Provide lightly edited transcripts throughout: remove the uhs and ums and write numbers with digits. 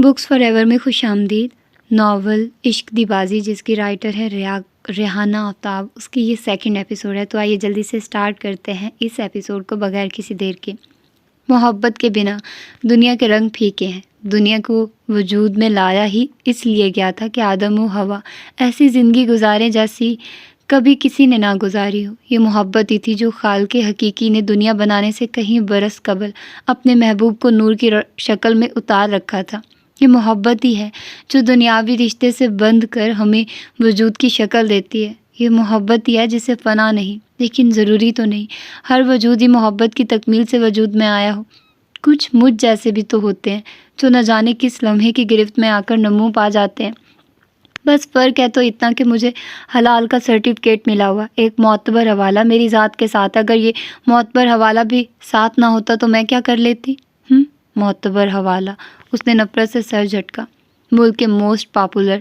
Books for ever میں خوش آمدید۔ ناول عشق دی بازی جس کی رائٹر ہے ریحانہ آفتاب، اس کی یہ سیکنڈ ایپیسوڈ ہے، تو آئیے جلدی سے سٹارٹ کرتے ہیں اس ایپیسوڈ کو بغیر کسی دیر کے۔ محبت کے بنا دنیا کے رنگ پھیکے ہیں۔ دنیا کو وجود میں لایا ہی اس لیے گیا تھا کہ آدم و حوا ایسی زندگی گزاریں جیسی کبھی کسی نے نہ گزاری ہو۔ یہ محبت ہی تھی جو خالق حقیقی نے دنیا بنانے سے کہیں برس قبل اپنے محبوب کو نور کی شکل میں اتار رکھا تھا۔ یہ محبت ہی ہے جو دنیاوی رشتے سے بندھ کر ہمیں وجود کی شکل دیتی ہے۔ یہ محبت ہی ہے جسے فنا نہیں، لیکن ضروری تو نہیں ہر وجود ہی محبت کی تکمیل سے وجود میں آیا ہو۔ کچھ مجھ جیسے بھی تو ہوتے ہیں جو نہ جانے کس لمحے کی گرفت میں آ کر نمو پا جاتے ہیں۔ بس فرق ہے تو اتنا کہ مجھے حلال کا سرٹیفکیٹ ملا ہوا، ایک معتبر حوالہ میری ذات کے ساتھ۔ اگر یہ معتبر حوالہ بھی ساتھ نہ ہوتا تو میں کیا کر لیتی؟ معتبر حوالہ، اس نے نفرت سے سر جھٹکا۔ ملک کے موسٹ پاپولر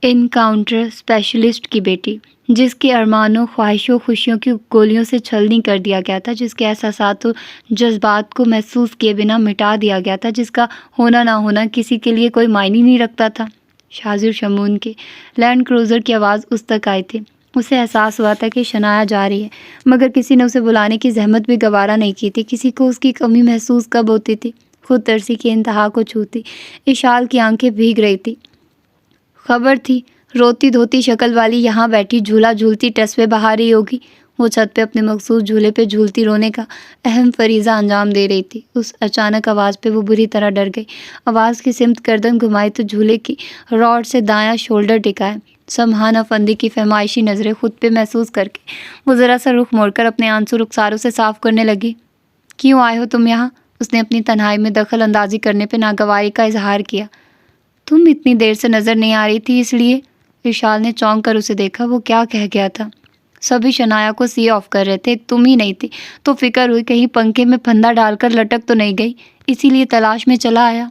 انکاؤنٹر اسپیشلسٹ کی بیٹی، جس کے ارمانوں، خواہشوں، خوشیوں کی گولیوں سے چھلنی کر دیا گیا تھا، جس کے احساسات و جذبات کو محسوس کیے بنا مٹا دیا گیا تھا، جس کا ہونا نہ ہونا کسی کے لیے کوئی معنی نہیں رکھتا تھا۔ شاذر شمون کے لینڈ کروزر کی آواز اس تک آئی تھی۔ اسے احساس ہوا تھا کہ شنایا جا رہی ہے، مگر کسی نے اسے بلانے کی زحمت بھی گوارا نہیں کی تھی۔ کسی کو اس کی کمی محسوس کب ہوتی تھی؟ خود ترسی کی انتہا کو چھوتی اشال کی آنکھیں بھیگ رہی تھی۔ خبر تھی روتی دھوتی شکل والی یہاں بیٹھی جھولا جھولتی ٹسوے بہا رہی ہوگی۔ وہ چھت پہ اپنے مخصوص جھولے پہ جھولتی رونے کا اہم فریضہ انجام دے رہی تھی۔ اس اچانک آواز پہ وہ بری طرح ڈر گئی۔ آواز کی سمت گردن گھمائی تو جھولے کی راڈ سے دایاں شولڈر ٹکایا۔ سمحان افندی کی فہمائشی نظریں خود پہ محسوس کر کے وہ ذرا سا رخ موڑ کر اپنے آنسو رخساروں سے صاف کرنے لگی۔ کیوں آئے ہو تم یہاں؟ اس نے اپنی تنہائی میں دخل اندازی کرنے پہ ناگواری کا اظہار کیا۔ تم اتنی دیر سے نظر نہیں آ رہی تھی، اس لیے۔ وشال نے چونک کر اسے دیکھا۔ وہ کیا کہہ گیا تھا؟ سبھی شنایا کو سی آف کر رہے تھے، تم ہی نہیں تھی، تو فکر ہوئی کہیں پنکھے میں پھندا ڈال کر لٹک تو نہیں گئی، اسی لیے تلاش میں چلا آیا۔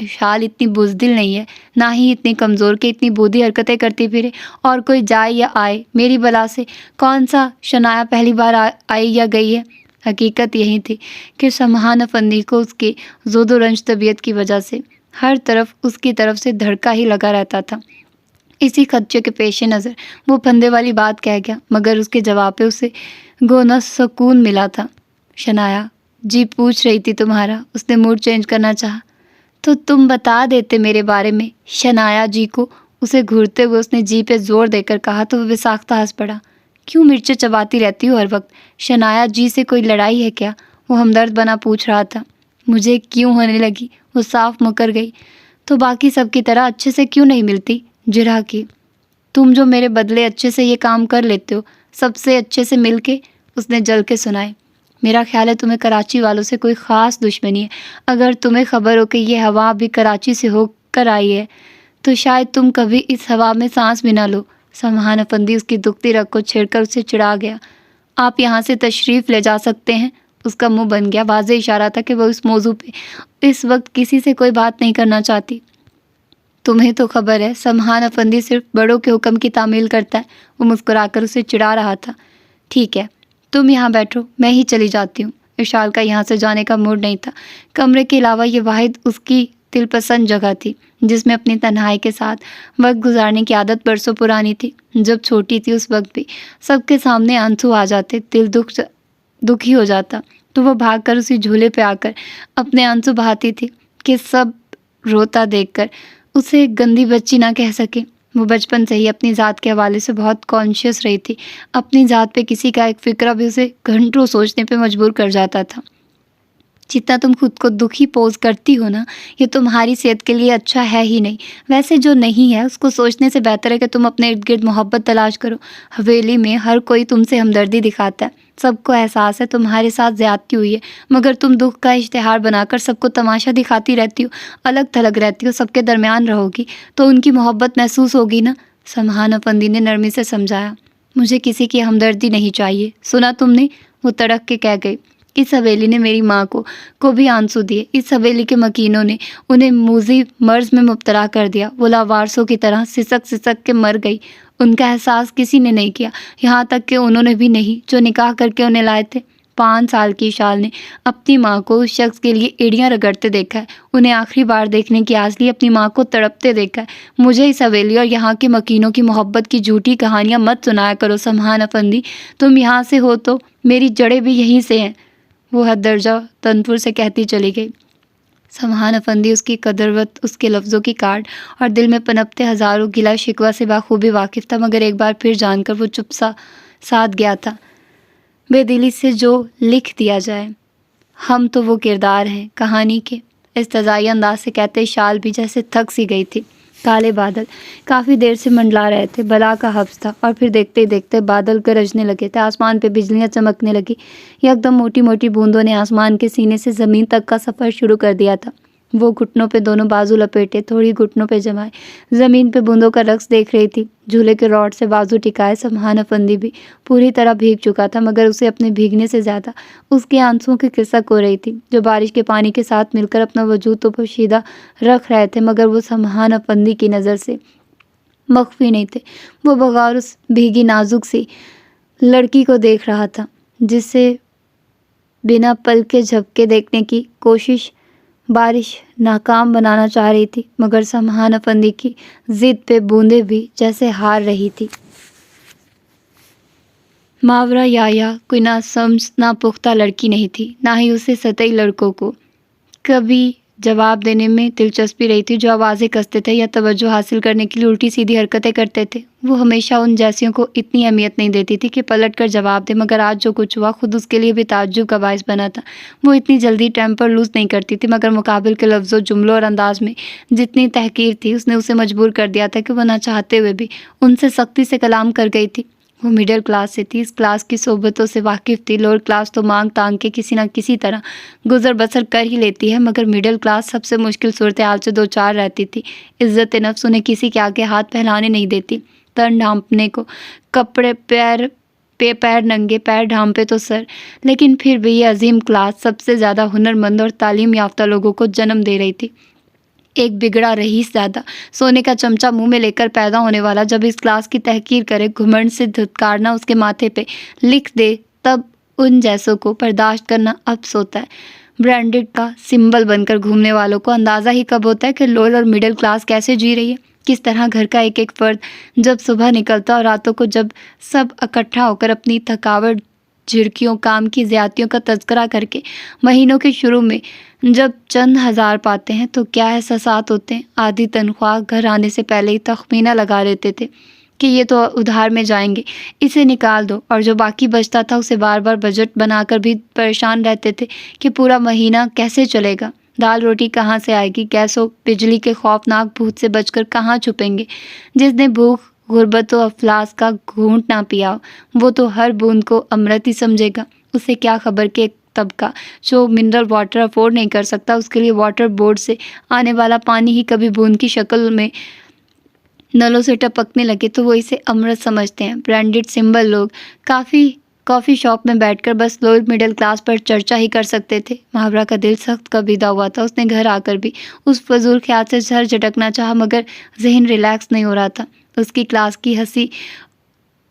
وشال اتنی بزدل نہیں ہے، نہ ہی اتنی کمزور کہ اتنی بودھی حرکتیں کرتی پھرے، اور کوئی جائے یا آئے میری بلا سے کون سا شنایا پہلی بار آئی یا گئی ہے۔ حقیقت یہی تھی کہ سمحان افندی کو اس کی زود و رنج طبیعت کی وجہ سے ہر طرف اس کی طرف سے دھڑکا ہی لگا رہتا تھا۔ اسی خدشے کے پیش نظر وہ پھندے والی بات کہہ گیا، مگر اس کے جواب پہ اسے گونا سکون ملا تھا۔ شنایا جی پوچھ رہی تھی تمہارا۔ اس نے موڈ چینج کرنا چاہا۔ تو تم بتا دیتے میرے بارے میں شنایا جی کو۔ اسے گھورتے ہوئے اس نے جی پہ زور دے کر کہا تو وہ بے ساختہ ہنس پڑا۔ کیوں مرچیں چباتی رہتی ہو ہر وقت؟ شنایا جی سے کوئی لڑائی ہے کیا؟ وہ ہمدرد بنا پوچھ رہا تھا۔ مجھے کیوں ہونے لگی؟ وہ صاف مکر گئی۔ تو باقی سب کی طرح اچھے سے کیوں نہیں ملتی؟ جرح کی۔ تم جو میرے بدلے اچھے سے یہ کام کر لیتے ہو، سب سے اچھے سے مل کے، اس نے جل کے سنائے۔ میرا خیال ہے تمہیں کراچی والوں سے کوئی خاص دشمنی ہے۔ اگر تمہیں خبر ہو کہ یہ ہوا بھی کراچی سے ہو کر آئی ہے تو شاید تم کبھی اس ہوا میں سانس بھی نہ لو۔ سمحان افندی اس کی دکھتی رگ کو چھیڑ کر اسے چڑھا گیا۔ آپ یہاں سے تشریف لے جا سکتے ہیں۔ اس کا منہ بن گیا، واضح اشارہ تھا کہ وہ اس موضوع پہ اس وقت کسی سے کوئی بات نہیں کرنا چاہتی۔ تمہیں تو خبر ہے سمحان افندی صرف بڑوں کے حکم کی تعمیل کرتا ہے۔ وہ مسکرا کر اسے چڑھا رہا تھا۔ ٹھیک ہے تم یہاں بیٹھو، میں ہی چلی جاتی ہوں۔ وشال کا یہاں سے جانے کا موڈ نہیں تھا۔ کمرے کے علاوہ یہ واحد اس کی دل پسند جگہ تھی جس میں اپنی تنہائی کے ساتھ وقت گزارنے کی عادت برسوں پرانی تھی۔ جب چھوٹی تھی اس وقت بھی سب کے سامنے آنسو آ جاتے، دل دکھی ہو جاتا تو وہ بھاگ کر اسی جھولے پہ آ کر اپنے آنسو بہاتی تھی کہ سب روتا دیکھ کر اسے گندی بچی نہ کہہ سکے۔ وہ بچپن سے ہی اپنی ذات کے حوالے سے بہت کانشیس رہی تھی۔ اپنی ذات پہ کسی کا ایک فکرہ بھی اسے گھنٹوں سوچنے پہ مجبور کر جاتا تھا۔ جتنا تم خود کو دکھی پوز کرتی ہو نا، یہ تمہاری صحت کے لیے اچھا ہے ہی نہیں۔ ویسے جو نہیں ہے اس کو سوچنے سے بہتر ہے کہ تم اپنے ارد گرد محبت تلاش کرو۔ حویلی میں ہر کوئی تم سے ہمدردی دکھاتا ہے، سب کو احساس ہے تمہارے ساتھ زیادتی ہوئی ہے، مگر تم دکھ کا اشتہار بنا کر سب کو تماشا دکھاتی رہتی ہو، الگ تھلگ رہتی ہو، سب کے درمیان رہو گی تو ان کی محبت محسوس ہوگی نا۔ سمحان افندی نے نرمی سے سمجھایا۔ مجھے کسی کی ہمدردی نہیں چاہیے، سنا تم نے؟ وہ تڑک کے کہہ گئی۔ اس حویلی نے میری ماں کو بھی آنسو دیے، اس حویلی کے مکینوں نے انہیں موذی مرض میں مبتلا کر دیا۔ وہ لاوارثوں کی طرح سسک سسک کے مر گئی۔ ان کا احساس کسی نے نہیں کیا، یہاں تک کہ انہوں نے بھی نہیں جو نکاح کر کے انہیں لائے تھے۔ 5 سال کی اشال نے اپنی ماں کو اس شخص کے لیے ایڑیاں رگڑتے دیکھا ہے، انہیں آخری بار دیکھنے کی آس لی اپنی ماں کو تڑپتے دیکھا ہے۔ مجھے اس حویلی اور یہاں کے مکینوں کی محبت کی جھوٹی کہانیاں مت سنایا کرو سمحان افندی، تم یہاں سے ہو تو میری جڑیں بھی یہیں سے ہیں، وہ حد درجہ تنفر سے کہتی چلی گئی۔ سمحان افندی اس کی قدروت، اس کے لفظوں کی کاٹ اور دل میں پنپتے ہزاروں گلا شکوہ سے بخوبی واقف تھا، مگر ایک بار پھر جان کر وہ چپ سا ساتھ گیا تھا۔ بے دلی سے جو لکھ دیا جائے، ہم تو وہ کردار ہیں کہانی کے، استہزائی انداز سے کہتے شال بھی جیسے تھک سی گئی تھی۔ کالے بادل کافی دیر سے منڈلا رہے تھے، بلا کا حبس تھا، اور پھر دیکھتے ہی دیکھتے بادل گرجنے لگے تھے، آسمان پہ بجلیاں چمکنے لگی، یکدم موٹی موٹی بوندوں نے آسمان کے سینے سے زمین تک کا سفر شروع کر دیا تھا۔ وہ گھٹنوں پہ دونوں بازو لپیٹے، تھوڑی گھٹنوں پہ جمائے، زمین پہ بوندوں کا رقص دیکھ رہی تھی۔ جھولے کے راڈ سے بازو ٹکائے سمحان افندی بھی پوری طرح بھیگ چکا تھا، مگر اسے اپنے بھیگنے سے زیادہ اس کے آنسوؤں کی قسک ہو رہی تھی، جو بارش کے پانی کے ساتھ مل کر اپنا وجود تو پوشیدہ رکھ رہے تھے، مگر وہ سمحان افندی کی نظر سے مخفی نہیں تھے۔ وہ بغور اس بھیگی نازک سی لڑکی کو دیکھ رہا تھا، جسے بنا پل کے جھپکے دیکھنے کی کوشش بارش ناکام بنانا چاہ رہی تھی، مگر سمحان افندی کی ضد پہ بوندیں بھی جیسے ہار رہی تھی۔ ماورا یایا کوئی نہ سمجھ نہ پختہ لڑکی نہیں تھی، نہ ہی اسے سطحی لڑکوں کو کبھی جواب دینے میں دلچسپی رہی تھی جو آوازیں کستے تھے یا توجہ حاصل کرنے کے لیے الٹی سیدھی حرکتیں کرتے تھے۔ وہ ہمیشہ ان جیسیوں کو اتنی اہمیت نہیں دیتی تھی کہ پلٹ کر جواب دے، مگر آج جو کچھ ہوا خود اس کے لیے بھی تعجب کا باعث بنا تھا۔ وہ اتنی جلدی ٹیمپر لوز نہیں کرتی تھی، مگر مقابل کے لفظوں، جملوں اور انداز میں جتنی تحقیر تھی، اس نے اسے مجبور کر دیا تھا کہ وہ نہ چاہتے ہوئے بھی ان سے سختی سے کلام کر گئی تھی۔ وہ مڈل کلاس سے تھی، اس کلاس کی صحبتوں سے واقف تھی۔ لوور کلاس تو مانگ تانگ کے کسی نہ کسی طرح گزر بسر کر ہی لیتی ہے، مگر مڈل کلاس سب سے مشکل صورتحال سے دوچار رہتی تھی۔ عزت نفس انہیں کسی کے آگے ہاتھ پھیلانے نہیں دیتی، تن ڈھانپنے کو کپڑے، پیر ننگے، پیر ڈھانپے تو سر، لیکن پھر بھی یہ عظیم کلاس سب سے زیادہ ہنرمند اور تعلیم یافتہ لوگوں کو جنم دے رہی تھی۔ ایک بگڑا رئیس زیادہ سونے کا چمچہ منہ میں لے کر پیدا ہونے والا جب اس کلاس کی تحقیر کرے، گھمنڈ سے دھتکارنا اس کے ماتھے پہ لکھ دے، تب ان جیسوں کو برداشت کرنا افس ہوتا ہے۔ برانڈڈ کا سمبل بن کر گھومنے والوں کو اندازہ ہی کب ہوتا ہے کہ لوور اور مڈل کلاس کیسے جی رہی ہے، کس طرح گھر کا ایک ایک فرد جب صبح نکلتا اور راتوں کو جب سب اکٹھا ہو کر اپنی تھکاوٹ، جھڑکیوں، کام کی زیادتیوں کا تذکرہ کر کے مہینوں کے شروع میں جب چند ہزار پاتے ہیں تو کیا احساسات ہوتے ہیں۔ آدھی تنخواہ گھر آنے سے پہلے ہی تخمینہ لگا لیتے تھے کہ یہ تو ادھار میں جائیں گے، اسے نکال دو، اور جو باقی بچتا تھا اسے بار بار بجٹ بنا کر بھی پریشان رہتے تھے کہ پورا مہینہ کیسے چلے گا، دال روٹی کہاں سے آئے گی، گیس و بجلی کے خوفناک بھوت سے بچ کر کہاں چھپیں گے۔ جس نے بھوک، غربت و افلاس کا گھونٹ نہ پیا وہ تو ہر بوند کو امرت ہی سمجھے گا۔ اسے کیا خبر کہ ایک طبقہ جو منرل واٹر افورڈ نہیں کر سکتا، اس کے لیے واٹر بورڈ سے آنے والا پانی ہی کبھی بوند کی شکل میں نلوں سے ٹپکنے لگے تو وہ اسے امرت سمجھتے ہیں۔ برانڈڈ سمبل لوگ کافی شاپ میں بیٹھ کر بس لوور مڈل کلاس پر چرچا ہی کر سکتے تھے۔ محاورہ کا دل سخت کبیدہ ہوا تھا، اس نے گھر آ کر بھی اس فضول خیال سے سر جھٹکنا چاہا، مگر ذہن ریلیکس نہیں ہو رہا تھا۔ اس کی کلاس کی ہنسی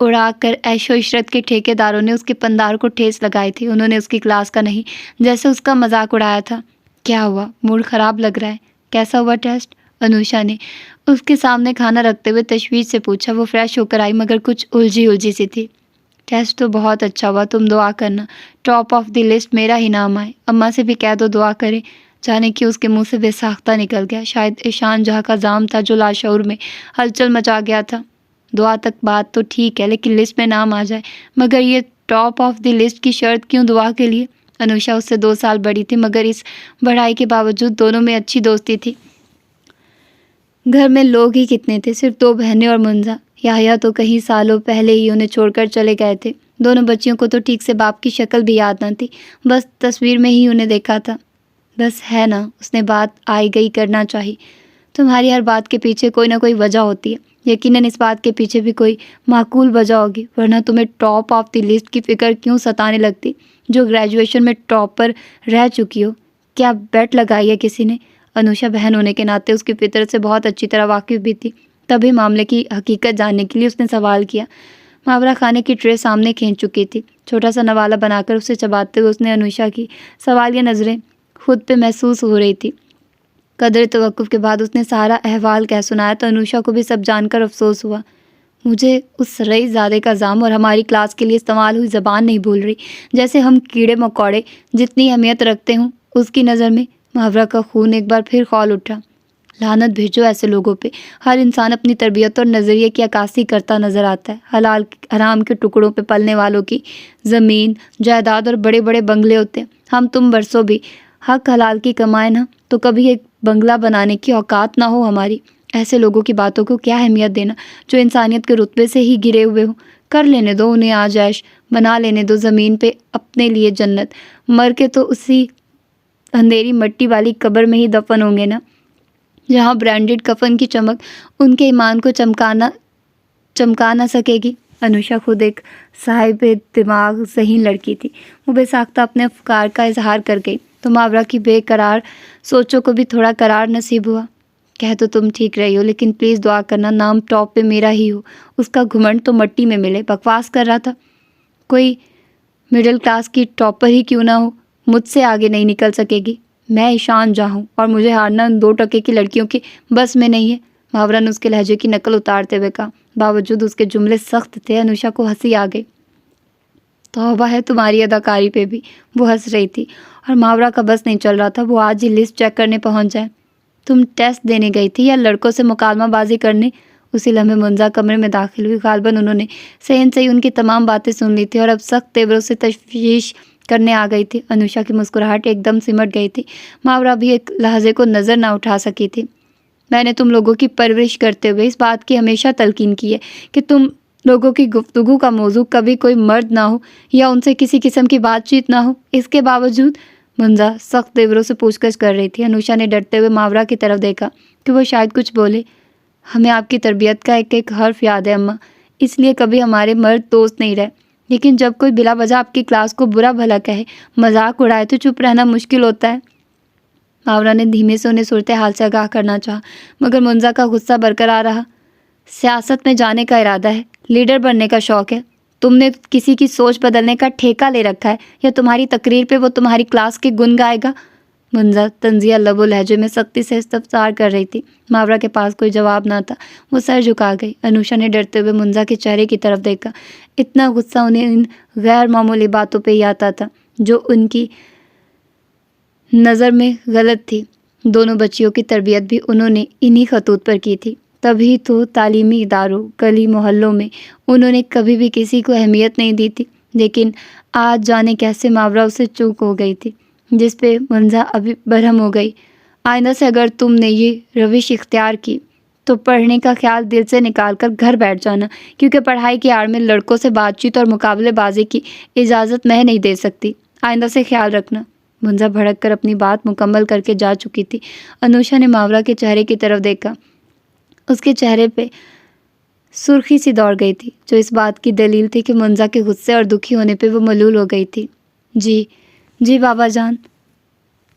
اڑا کر عیش و عشرت کے ٹھیکے داروں نے اس کے پندار کو ٹھیس لگائی تھی، انہوں نے اس کی کلاس کا نہیں جیسے اس کا مذاق اڑایا تھا۔ کیا ہوا، موڈ خراب لگ رہا ہے، کیسا ہوا ٹیسٹ؟ انوشا نے اس کے سامنے کھانا رکھتے ہوئے تشویش سے پوچھا۔ وہ فریش ہو کر آئی مگر کچھ الجھی سی تھی۔ ٹیسٹ تو بہت اچھا ہوا، تم دعا کرنا ٹاپ آف دی لسٹ میرا ہی نام آئے، اماں سے بھی کہہ دو دعا کرے۔ جانے کی اس کے منہ سے بے ساختہ نکل گیا، شاید ایشان جہاں کا زام تھا جو لاشعور میں ہلچل مچا گیا تھا۔ دعا تک بات تو ٹھیک ہے، لیکن لسٹ میں نام آ جائے، مگر یہ ٹاپ آف دی لسٹ کی شرط کیوں دعا کے لیے؟ انوشا اس سے 2 سال بڑی تھی، مگر اس بڑائی کے باوجود دونوں میں اچھی دوستی تھی۔ گھر میں لوگ ہی کتنے تھے، صرف 2 بہنیں اور منزا۔ یحییٰ تو کئی سالوں پہلے ہی انہیں چھوڑ کر چلے گئے تھے۔ دونوں بچیوں کو تو ٹھیک سے باپ کی شکل بھی یاد نہ تھی، بس تصویر میں ہی انہیں دیکھا تھا۔ بس ہے نا، اس نے بات آئی گئی کرنا چاہی۔ تمہاری ہر بات کے پیچھے کوئی نہ کوئی وجہ ہوتی ہے، یقیناً اس بات کے پیچھے بھی کوئی معقول وجہ ہوگی، ورنہ تمہیں ٹاپ آف دی لسٹ کی فکر کیوں ستانے لگتی، جو گریجویشن میں ٹاپر رہ چکی ہو؟ کیا بیٹ لگائی ہے کسی نے؟ انوشا بہن ہونے کے ناطے اس کی فطرت سے بہت اچھی طرح واقف بھی تھی، تبھی معاملے کی حقیقت جاننے کے لیے اس نے سوال کیا۔ محاورہ کھانے کی ٹرے سامنے کھینچ چکی تھی، چھوٹا سا نوالا بنا کر اسے چباتے ہوئے اس نے انوشا کی سوالیہ نظریں خود پہ محسوس ہو رہی تھی۔ قدر توقف کے بعد اس نے سارا احوال کہہ سنایا تو انوشا کو بھی سب جان کر افسوس ہوا۔ مجھے اس رئیس زادے کا ذام اور ہماری کلاس کے لیے استعمال ہوئی زبان نہیں بھول رہی، جیسے ہم کیڑے مکوڑے جتنی اہمیت رکھتے ہوں۔ اس کی نظر میں محاورہ کا خون ایک بار پھر کھول اٹھا۔ لعنت بھیجو ایسے لوگوں پہ۔ ہر انسان اپنی تربیت اور نظریے کی عکاسی کرتا نظر آتا ہے۔ حلال حرام کے ٹکڑوں پہ پلنے والوں کی زمین جائیداد اور بڑے بڑے بنگلے ہوتے ہیں۔ ہم تم برسوں بھی حق حلال کی کمائیں نا تو کبھی ایک بنگلہ بنانے کی اوقات نہ ہو ہماری۔ ایسے لوگوں کی باتوں کو کیا اہمیت دینا جو انسانیت کے رتبے سے ہی گرے ہوئے ہوں۔ کر لینے دو انہیں آجائش، بنا لینے دو زمین پہ اپنے لیے جنت۔ مر کے تو اسی اندھیری مٹی والی قبر میں ہی دفن ہوں گے نا، جہاں برانڈڈ کفن کی چمک ان کے ایمان کو چمکا نہ سکے گی۔ انوشا خود ایک صاحب دماغ ذہین لڑکی تھی۔ وہ بے ساختہ اپنے افکار کا اظہار کر گئی تو محاورہ کی بے قرار سوچوں کو بھی تھوڑا قرار نصیب ہوا۔ کہہ تو تم ٹھیک رہی ہو، لیکن پلیز دعا کرنا نام ٹاپ پہ میرا ہی ہو۔ اس کا گھمنڈ تو مٹی میں ملے۔ بکواس کر رہا تھا، کوئی مڈل کلاس کی ٹاپر ہی کیوں نہ ہو، مجھ سے آگے نہیں نکل سکے گی۔ میں ایشان جاں ہوں اور مجھے ہارنا ان 2% کی لڑکیوں کی بس میں نہیں ہے۔ محاورہ نے اس کے لہجے کی نقل اتارتے ہوئے کہا۔ باوجود اس کے جملے سخت تھے، انوشا کو ہنسی آ گئی۔ توبہ ہے تمہاری اداکاری پہ بھی، وہ ہنس رہی تھی، اور محاورہ کا بس نہیں چل رہا تھا وہ آج ہی لسٹ چیک کرنے پہنچ جائے۔ تم ٹیسٹ دینے گئی تھی یا لڑکوں سے مکالمہ بازی کرنے؟ اسی لمحے منزا کمرے میں داخل ہوئی۔ غالباً انہوں نے صحیح ان کی تمام باتیں سن لی تھی اور اب سخت تیوروں سے تشویش کرنے آ گئی تھی۔ انوشا کی مسکراہٹ ایک دم سمٹ گئی تھی۔ محاورہ بھی ایک لحظے کو نظر نہ اٹھا سکی تھی۔ میں نے تم لوگوں کی پرورش کرتے ہوئے اس بات کی ہمیشہ تلقین کی ہے کہ تم لوگوں کی گفتگو کا موضوع کبھی کوئی مرد نہ ہو یا ان سے کسی قسم کی بات چیت نہ ہو۔ اس کے باوجود منزا سخت تیوروں سے پوچھ گچھ کر رہی تھی۔ انوشا نے ڈرتے ہوئے محاورہ کی طرف دیکھا کہ وہ شاید کچھ بولے۔ ہمیں آپ کی تربیت کا ایک ایک حرف یاد ہے اماں، اس لیے کبھی ہمارے مرد دوست نہیں رہے، لیکن جب کوئی بلا وجہ آپ کی کلاس کو برا بھلا کہے، مذاق اڑائے تو چپ رہنا مشکل ہوتا ہے۔ محاورہ نے دھیمے سے انہیں صورتحال سے آگاہ کرنا چاہا، مگر منزا کا غصہ برقرار رہا۔ سیاست میں جانے کا ارادہ ہے، لیڈر بننے کا شوق ہے، تم نے کسی کی سوچ بدلنے کا ٹھیکہ لے رکھا ہے، یا تمہاری تقریر پہ وہ تمہاری کلاس کے گن گائے گا؟ منزا طنزیہ لب و لہجے میں سختی سے استفسار کر رہی تھی۔ محاورہ کے پاس کوئی جواب نہ تھا، وہ سر جھکا گئی۔ انوشا نے ڈرتے ہوئے منزا کے چہرے کی طرف دیکھا۔ اتنا غصہ انہیں ان غیر معمولی باتوں پہ ہی آتا تھا جو ان کی نظر میں غلط تھی۔ دونوں بچیوں کی تربیت بھی انہوں نے انہی خطوط پر کی تھی، تبھی تو تعلیمی اداروں، گلی محلوں میں انہوں نے کبھی بھی کسی کو اہمیت نہیں دی تھی۔ لیکن آج جانے کیسے محاورہ اسے چوک ہو گئی تھی، جس پہ منزا ابھی برہم ہو گئی۔ آئندہ سے اگر تم نے یہ روش اختیار کی تو پڑھنے کا خیال دل سے نکال کر گھر بیٹھ جانا، کیونکہ پڑھائی کی آڑ میں لڑکوں سے بات چیت اور مقابلے بازی کی اجازت میں نہیں دے سکتی۔ آئندہ سے خیال رکھنا۔ منزا بھڑک کر اپنی بات مکمل کر کے جا چکی تھی۔ انوشا نے محاورہ کے چہرے کی طرف دیکھا۔ اس کے چہرے پہ سرخی سی دوڑ گئی تھی، جو اس بات کی دلیل تھی کہ منزا کے غصے اور دکھی ہونے پہ وہ ملول ہو گئی تھی۔ جی بابا جان،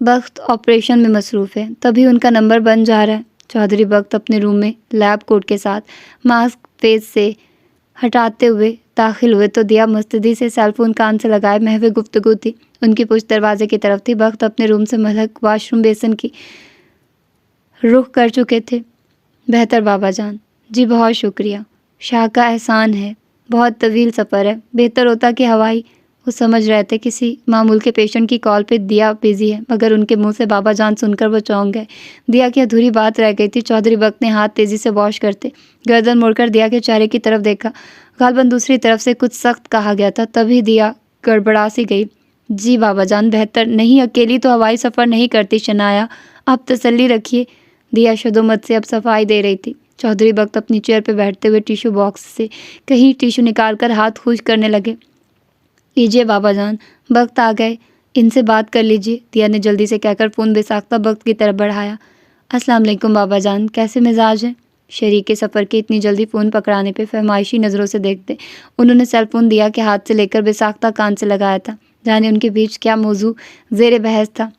بخت آپریشن میں مصروف ہے، تبھی ان کا نمبر بن جا رہا ہے۔ چودھری بخت اپنے روم میں لیب کوٹ کے ساتھ ماسک فیس سے ہٹاتے ہوئے داخل ہوئے تو دیا مستدی سے سیل فون کان سے لگائے محو گفتگو تھی۔ ان کی پشت دروازے کی طرف تھی۔ بخت اپنے روم سے ملحق واش روم بیسن کی رخ کر چکے تھے۔ بہتر بابا جان، جی بہت شکریہ، شاہ کا احسان ہے، بہت طویل سفر ہے، بہتر ہوتا کہ ہوائی۔ وہ سمجھ رہے تھے کسی معمول کے پیشنٹ کی کال پہ دیا بزی ہے، مگر ان کے منہ سے بابا جان سن کر وہ چونک گئے۔ دیا کی ادھوری بات رہ گئی تھی۔ چودھری بخت نے ہاتھ تیزی سے واش کرتے گردن موڑ کر دیا کے چہرے کی طرف دیکھا۔ غالباً دوسری طرف سے کچھ سخت کہا گیا تھا، تبھی دیا گڑبڑا سی گئی۔ جی بابا جان، بہتر نہیں، اکیلی تو ہوائی سفر نہیں کرتی شنایا، آپ تسلی رکھیے۔ دیا شدومت سے اب صفائی دے رہی تھی۔ چودھری بخت اپنی چیئر پہ بیٹھتے ہوئے ٹیشو باکس سے کہیں ٹیشو نکال کر ہاتھ خشک کرنے لگے۔ لیجیے بابا جان، بخت آ گئے، ان سے بات کر لیجیے، دیا نے جلدی سے کہہ کر فون بے ساختہ بخت کی طرف بڑھایا۔ السلام علیکم بابا جان، کیسے مزاج ہیں؟ شریک کے سفر کے اتنی جلدی فون پکڑانے پہ فہمائشی نظروں سے دیکھتے انہوں نے سیل فون دیا کے ہاتھ سے لے کر بے ساختہ کان سے لگایا تھا، جانے ان کے بیچ کیا موضوع زیر بحث تھا۔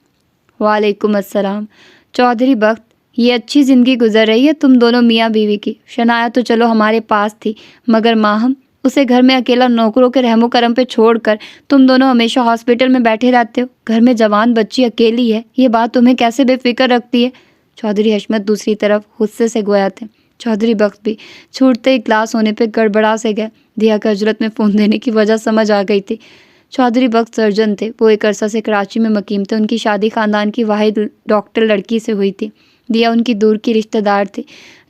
وعلیکم السلام۔ چودھری بخت، یہ اچھی زندگی گزر رہی ہے تم دونوں میاں بیوی کی؟ شنایا تو چلو ہمارے پاس تھی، مگر ماہم اسے گھر میں اکیلا نوکروں کے رحم و کرم پہ چھوڑ کر تم دونوں ہمیشہ ہاسپٹل میں بیٹھے رہتے ہو. گھر میں جوان بچی اکیلی ہے، یہ بات تمہیں کیسے بے فکر رکھتی ہے؟ چودھری حشمت دوسری طرف غصے سے گویا تھے. چودھری بخت بھی چھوٹتے ہی کلاس ہونے پہ گڑبڑا سے گئے. دیا کے اجرت میں فون دینے کی وجہ سمجھ آ گئی تھی. چودھری بخت سرجن تھے. وہ ایک عرصہ سے کراچی میں مقیم تھے. ان کی شادی خاندان کی واحد ڈاکٹر لڑکی سے ہوئی تھی. دیا ان کی دور کی رشتہ دار تھی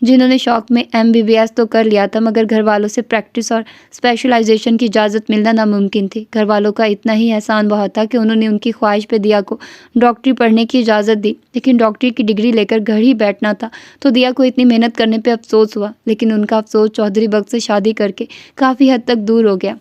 جنہوں نے شوق میں MBBS تو کر لیا تھا، مگر گھر والوں سے پریکٹس اور اسپیشلائزیشن کی اجازت ملنا ناممکن تھی. گھر والوں کا اتنا ہی احسان بہت تھا کہ انہوں نے ان کی خواہش پہ دیا کو ڈاکٹری پڑھنے کی اجازت دی، لیکن ڈاکٹری کی ڈگری لے کر گھر ہی بیٹھنا تھا تو دیا کو اتنی محنت کرنے پہ افسوس ہوا. لیکن ان کا افسوس چودھری بخت سے شادی کر کے کافی حد تک دور ہو گیا.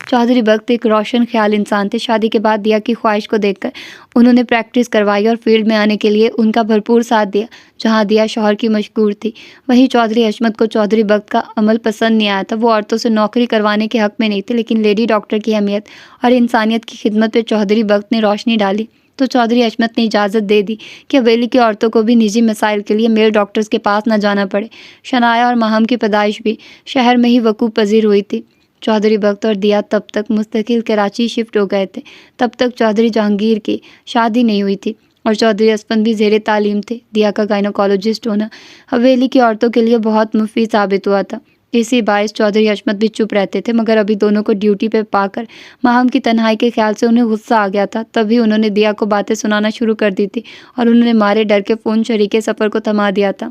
چودھری بخت ایک روشن خیال انسان تھے. شادی کے بعد دیا کی خواہش کو دیکھ کر انہوں نے پریکٹس کروائی اور فیلڈ میں آنے کے لیے ان کا بھرپور ساتھ دیا. جہاں دیا شوہر کی مشکور تھی، وہیں چودھری حشمت کو چودھری بخت کا عمل پسند نہیں آیا تھا. وہ عورتوں سے نوکری کروانے کے حق میں نہیں تھے، لیکن لیڈی ڈاکٹر کی اہمیت اور انسانیت کی خدمت پہ چودھری بخت نے روشنی ڈالی تو چودھری حشمت نے اجازت دے دی کہ حویلی کی عورتوں کو بھی نجی مسائل کے لیے میل ڈاکٹرز کے پاس نہ جانا پڑے. شنایا اور ماہم کی پیدائش بھی شہر میں ہی وقوع پذیر ہوئی تھی. چودھری بخت اور دیا تب تک مستقل کراچی شفٹ ہو گئے تھے. تب تک چودھری جہانگیر کی شادی نہیں ہوئی تھی اور چودھری اسفند بھی زیر تعلیم تھے. دیا کا گائنوکالوجسٹ ہونا حویلی کی عورتوں کے لیے بہت مفید ثابت ہوا تھا. اسی باعث چودھری حشمت بھی چپ رہتے تھے، مگر ابھی دونوں کو ڈیوٹی پہ پا کر ماہم کی تنہائی کے خیال سے انہیں غصہ آ گیا تھا. تبھی انہوں نے دیا کو باتیں سنانا شروع کر دی تھی اور انہوں نے مارے ڈر کے فون شریک سفر کو تھما دیا تھا.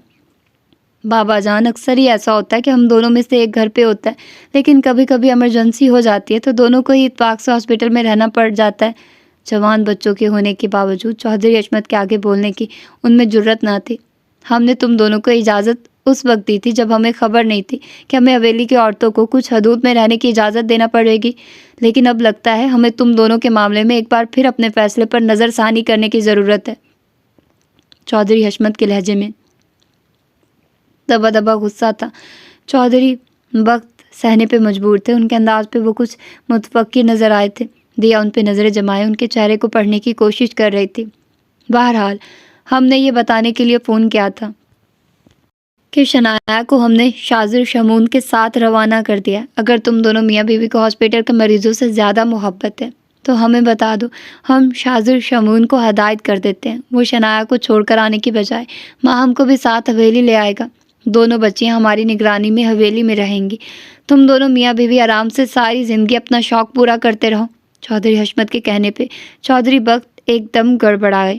بابا جان، اکثر ہی ایسا ہوتا ہے کہ ہم دونوں میں سے ایک گھر پہ ہوتا ہے، لیکن کبھی کبھی ایمرجنسی ہو جاتی ہے تو دونوں کو ہی اتفاق سے ہاسپٹل میں رہنا پڑ جاتا ہے. جوان بچوں کے ہونے کے باوجود چودھری حشمت کے آگے بولنے کی ان میں جرت نہ تھی. ہم نے تم دونوں کو اجازت اس وقت دی تھی جب ہمیں خبر نہیں تھی کہ ہمیں حویلی کی عورتوں کو کچھ حدود میں رہنے کی اجازت دینا پڑے گی، لیکن اب لگتا ہے ہمیں تم دونوں کے معاملے میں ایک بار پھر اپنے فیصلے پر نظر ثانی کرنے کی ضرورت ہے. چودھری حشمت کے لہجے میں دبا دبا غصہ تھا. چودھری بخت سہنے پہ مجبور تھے. ان کے انداز پہ وہ کچھ متفکر نظر آئے تھے. دیا ان پہ نظریں جمائے ان کے چہرے کو پڑھنے کی کوشش کر رہی تھی. بہرحال ہم نے یہ بتانے کے لیے فون کیا تھا کہ شنایا کو ہم نے شاذر شمون کے ساتھ روانہ کر دیا. اگر تم دونوں میاں بیوی کو ہاسپٹل کے مریضوں سے زیادہ محبت ہے تو ہمیں بتا دو، ہم شاذر شمون کو ہدایت کر دیتے ہیں. وہ شنایا کو چھوڑ کر آنے کی بجائے ماہم کو بھی ساتھ حویلی لے آئے گا. دونوں بچیاں ہماری نگرانی میں حویلی میں رہیں گی. تم دونوں میاں بیوی آرام سے ساری زندگی اپنا شوق پورا کرتے رہو. چودھری حشمت کے کہنے پہ چودھری بخت ایک دم گڑبڑائے.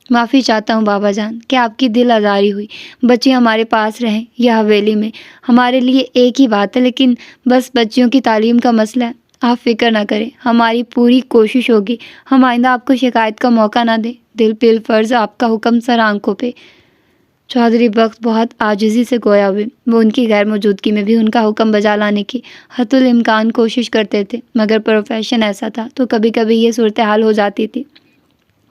معافی چاہتا ہوں بابا جان کہ آپ کی دل آزاری ہوئی. بچی ہمارے پاس رہیں یا حویلی میں ہمارے لیے ایک ہی بات ہے، لیکن بس بچیوں کی تعلیم کا مسئلہ ہے. آپ فکر نہ کریں، ہماری پوری کوشش ہوگی ہم آئندہ آپ کو شکایت کا موقع نہ دیں. دل پہ فرض آپ کا حکم سر آنکھوں پہ. چودھری بخت بہت عاجزی سے گویا ہوئے. وہ ان کی غیر موجودگی میں بھی ان کا حکم بجا لانے کی حتی الامکان کوشش کرتے تھے، مگر پروفیشن ایسا تھا تو کبھی کبھی یہ صورتحال ہو جاتی تھی.